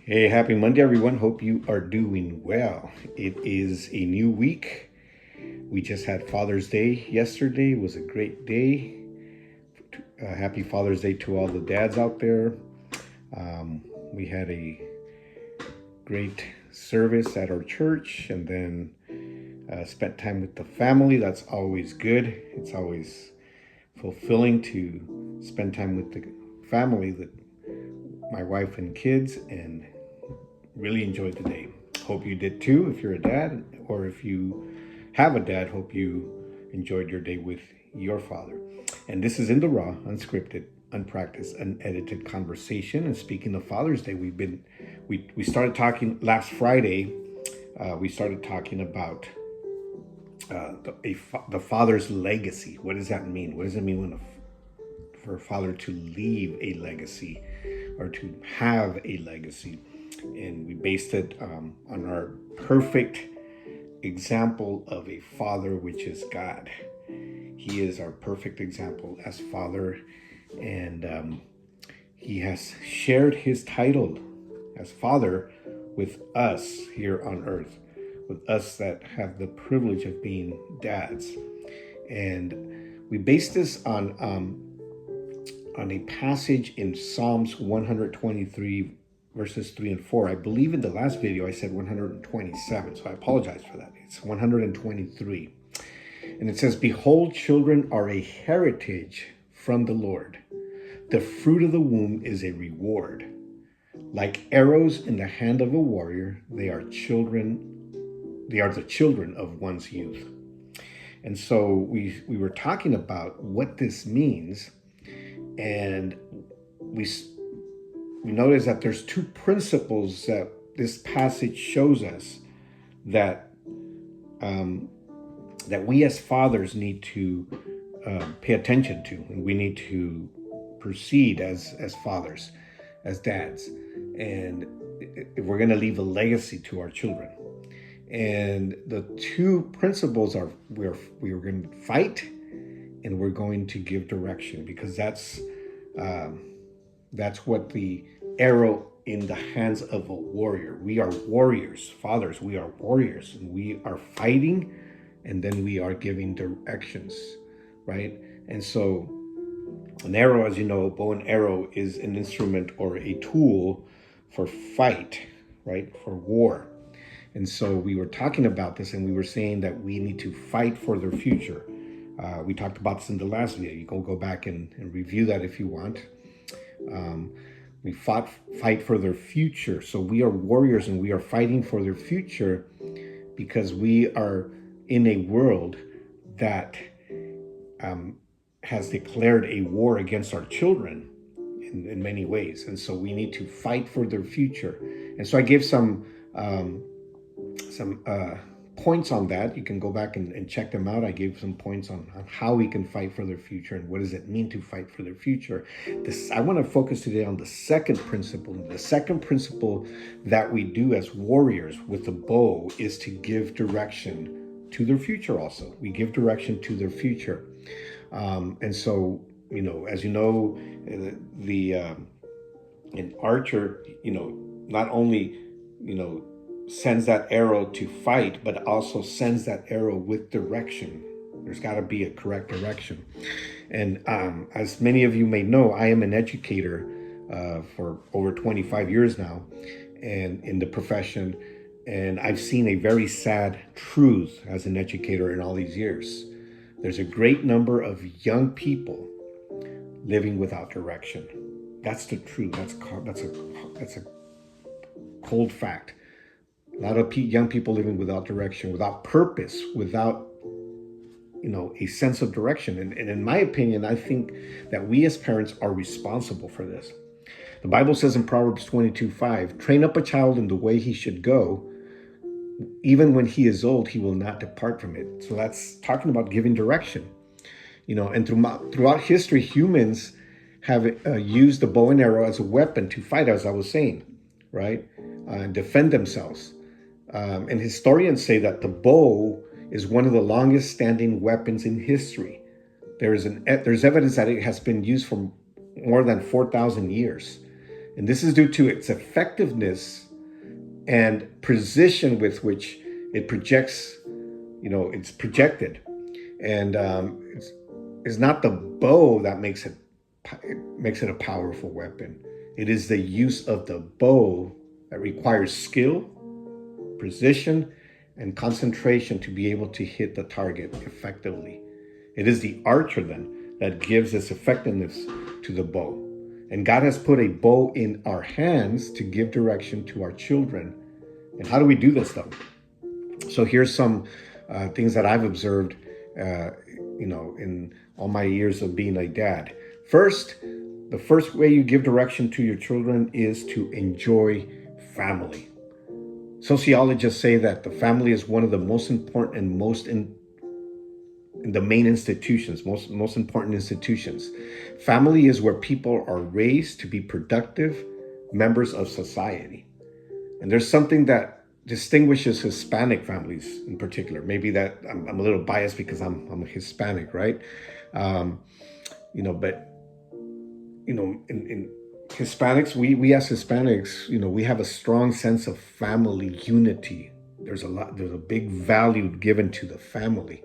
Hey, happy Monday, everyone. Hope you are doing well. It is a new week. We just had Father's Day yesterday. It was a great day. Happy Father's Day to all the dads out there. We had a great service at our church and then spent time with the family. That's always good. It's always fulfilling to spend time with the family, my wife and kids, and really enjoyed the day. Hope you did too if you're a dad, or if you have a dad, hope you enjoyed your day with your father. And this is In the Raw, unscripted, unpracticed, unedited conversation. And speaking of Father's Day, we started talking last Friday. We started talking about the father's legacy. What does that mean? What does it mean for a father to leave a legacy or to have a legacy? And we based it on our perfect example of a father, which is God. He is our perfect example as father, and he has shared his title as father with us here on earth, with us that have the privilege of being dads. And we based this on a passage in Psalms 123 verses 3 and 4. I believe in the last video I said 127, so I apologize for that. It's 123. And it says, "Behold, children are a heritage from the Lord. The fruit of the womb is a reward. Like arrows in the hand of a warrior, they are the children of one's youth." And so we were talking about what this means, and we notice that there's two principles that this passage shows us that we as fathers need to pay attention to, and we need to proceed as fathers, as dads, and if we're going to leave a legacy to our children. And the two principles are we're going to fight and we're going to give direction, because that's what the arrow in the hands of a warrior. We are warriors, fathers. We are warriors, and we are fighting, and then we are giving directions, right? And so an arrow, as you know, bow and arrow is an instrument or a tool for fight, right? For war. And so we were talking about this, and we were saying that we need to fight for their future. We talked about this in the last video. You can go back and review that if you want. We fight for their future. So we are warriors, and we are fighting for their future because we are in a world that has declared a war against our children in many ways. And so we need to fight for their future. And so I gave some points on that. You can go back and check them out. I gave some points on how we can fight for their future and what does it mean to fight for their future. I want to focus today on the second principle. The second principle that we do as warriors with the bow is to give direction to their future also. We give direction to their future. And so, as you know, an archer, not only, sends that arrow to fight, but also sends that arrow with direction. There's got to be a correct direction. And as many of you may know, I am an educator for over 25 years now, and in the profession, and I've seen a very sad truth as an educator in all these years. There's a great number of young people living without direction. That's the truth. That's a cold fact. A lot of young people living without direction, without purpose, without, a sense of direction. And in my opinion, I think that we as parents are responsible for this. The Bible says in Proverbs 22:5, "Train up a child in the way he should go. Even when he is old, he will not depart from it." So that's talking about giving direction. And throughout history, humans have used the bow and arrow as a weapon to fight, as I was saying, right? And defend themselves. And historians say that the bow is one of the longest standing weapons in history. There's evidence that it has been used for more than 4,000 years. And this is due to its effectiveness and precision with which it projects, it's projected. And it's not the bow that makes it a powerful weapon. It is the use of the bow that requires skill, precision, and concentration to be able to hit the target effectively. It is the archer then that gives this effectiveness to the bow. And God has put a bow in our hands to give direction to our children. And how do we do this though? So here's some things that I've observed, in all my years of being a dad. First, the first way you give direction to your children is to enjoy family. Sociologists say that the family is one of the most important and most in the main institutions, most important institutions. Family is where people are raised to be productive members of society. And there's something that distinguishes Hispanic families in particular. Maybe that I'm a little biased because I'm a Hispanic, right? In Hispanics, we as Hispanics, we have a strong sense of family unity. There's a big value given to the family.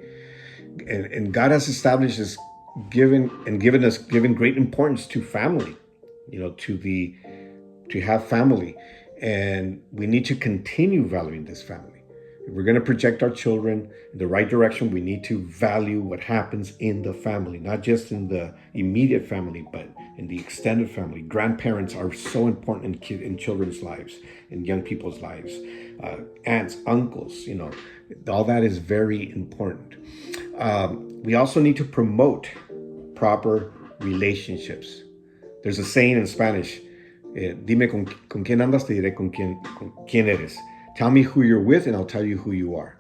And God has established this given great importance to family, to have family. And we need to continue valuing this family. If we're going to project our children in the right direction, we need to value what happens in the family, not just in the immediate family, but in the extended family. Grandparents are so important in children's lives, in young people's lives. Aunts, uncles, all that is very important. We also need to promote proper relationships. There's a saying in Spanish, dime con quién andas, te diré con quién eres. Tell me who you're with and I'll tell you who you are.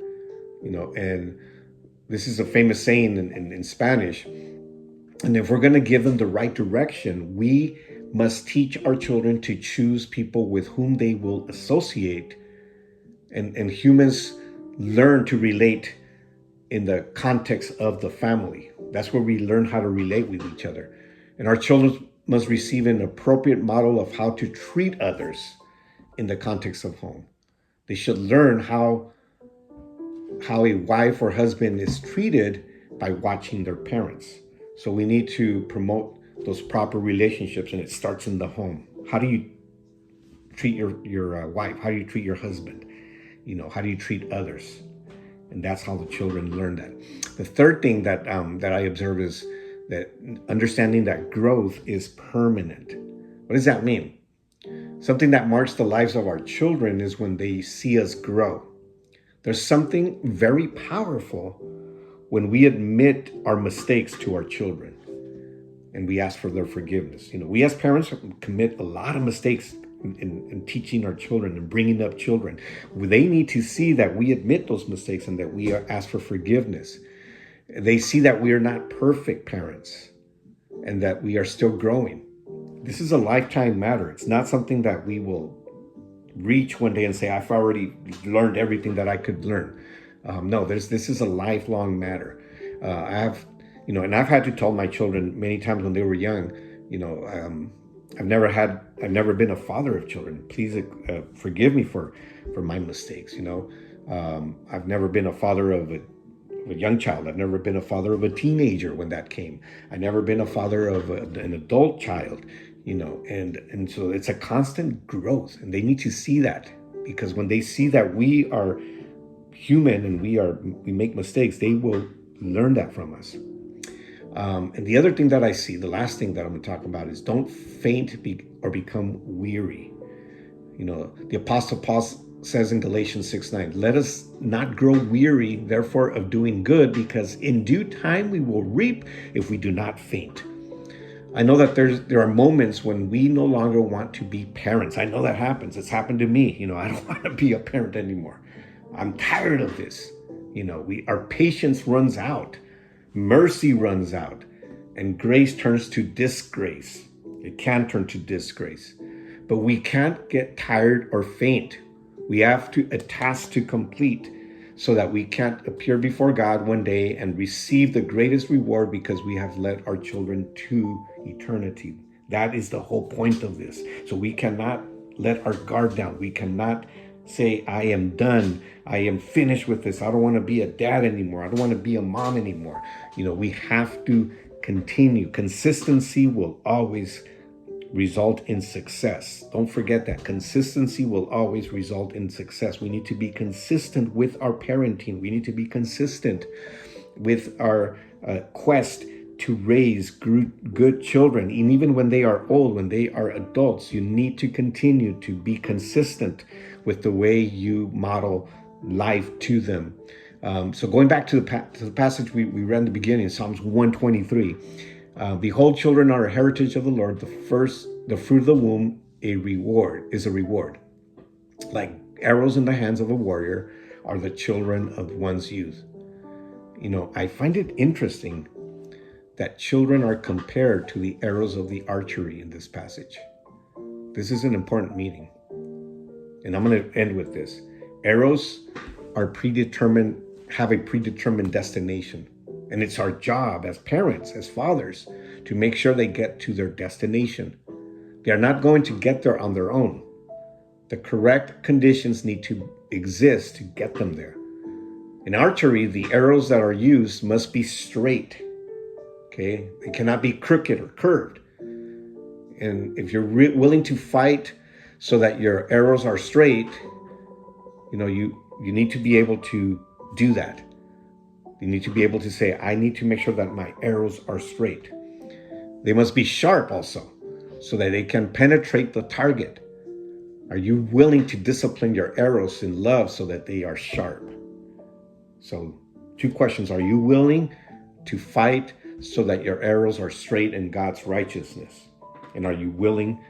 And this is a famous saying in Spanish. And if we're going to give them the right direction, we must teach our children to choose people with whom they will associate. And humans learn to relate in the context of the family. That's where we learn how to relate with each other. And our children must receive an appropriate model of how to treat others in the context of home. They should learn how a wife or husband is treated by watching their parents. So we need to promote those proper relationships, and it starts in the home. How do you treat your wife? How do you treat your husband? How do you treat others? And that's how the children learn that. The third thing that I observe is that understanding that growth is permanent. What does that mean? Something that marks the lives of our children is when they see us grow. There's something very powerful when we admit our mistakes to our children and we ask for their forgiveness. We as parents commit a lot of mistakes in teaching our children and bringing up children. They need to see that we admit those mistakes and that we ask for forgiveness. They see that we are not perfect parents and that we are still growing. This is a lifetime matter. It's not something that we will reach one day and say, I've already learned everything that I could learn. No, this is a lifelong matter. And I've had to tell my children many times when they were young, I've never been a father of children. Please forgive me for my mistakes. I've never been a father of a young child. I've never been a father of a teenager when that came. I've never been a father of an adult child, and so it's a constant growth, and they need to see that, because when they see that we are human and we make mistakes, they will learn that from us. And the other thing that I see, the last thing that I'm going to talk about, is don't faint or become weary. The Apostle Paul says in Galatians 6:9, let us not grow weary, therefore, of doing good, because in due time we will reap if we do not faint. I know that there are moments when we no longer want to be parents. I know that happens. It's happened to me. I don't want to be a parent anymore. I'm tired of this. Our patience runs out. Mercy runs out, and grace turns to disgrace. It can turn to disgrace, but we can't get tired or faint. We have a task to complete so that we can't appear before God one day and receive the greatest reward, because we have led our children to eternity. That is the whole point of this. So we cannot let our guard down. We cannot say, I am done. I am finished with this. I don't want to be a dad anymore. I don't want to be a mom anymore. We have to continue. Consistency will always result in success. Don't forget that. Consistency will always result in success. We need to be consistent with our parenting. We need to be consistent with our quest to raise good children. And even when they are old, when they are adults, you need to continue to be consistent with the way you model life to them. So going back to the passage we read in the beginning, Psalms 123. Behold, children are a heritage of the Lord. The fruit of the womb, is a reward. Like arrows in the hands of a warrior are the children of one's youth. I find it interesting that children are compared to the arrows of the archery in this passage. This is an important meaning. And I'm going to end with this. Arrows are have a predetermined destination. And it's our job as parents, as fathers, to make sure they get to their destination. They are not going to get there on their own. The correct conditions need to exist to get them there. In archery, the arrows that are used must be straight. Okay? They cannot be crooked or curved. And if you're willing to fight so that your arrows are straight, you need to be able to do that. You need to be able to say, I need to make sure that my arrows are straight. They must be sharp also, so that they can penetrate the target. Are you willing to discipline your arrows in love so that they are sharp? So 2 questions. Are you willing to fight so that your arrows are straight in God's righteousness? And are you willing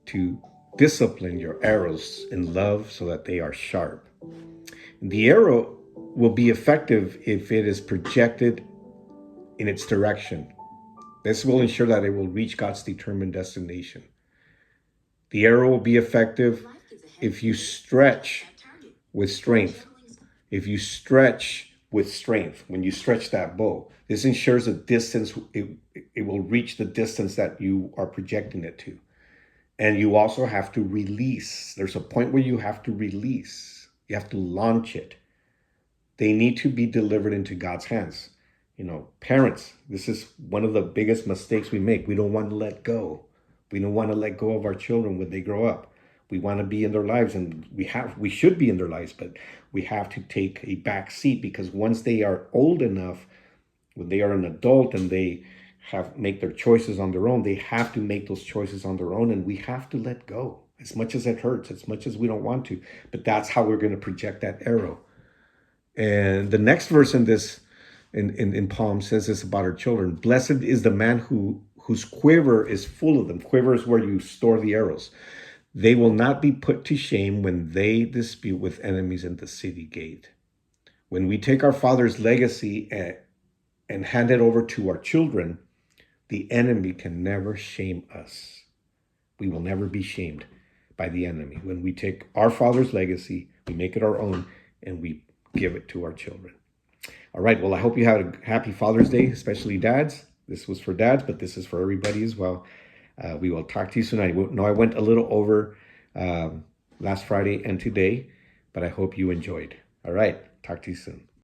to discipline your arrows in love so that they are sharp? The arrow will be effective if it is projected in its direction. This will ensure that it will reach God's determined destination. The arrow will be effective if you stretch with strength. If you stretch with strength, when you stretch that bow, this ensures a distance, it will reach the distance that you are projecting it to. And you also have to release. There's a point where you have to release. You have to launch it. They need to be delivered into God's hands. Parents, this is one of the biggest mistakes we make. We don't want to let go. We don't want to let go of our children when they grow up. We want to be in their lives, and we should be in their lives, but we have to take a back seat, because once they are old enough, when they are an adult and they make their choices on their own, they have to make those choices on their own, and we have to let go, as much as it hurts, as much as we don't want to. But that's how we're going to project that arrow. And the next verse in this in Psalm says this about our children. Blessed is the man whose quiver is full of them. Quiver is where you store the arrows. They will not be put to shame when they dispute with enemies in the city gate. When we take our father's legacy and hand it over to our children, the enemy can never shame us. We will never be shamed by the enemy. When we take our father's legacy, we make it our own, and we give it to our children. All right. Well, I hope you had a happy Father's Day, especially dads. This was for dads, but this is for everybody as well. We will talk to you soon. I know I went a little over last Friday and today, but I hope you enjoyed. All right. Talk to you soon.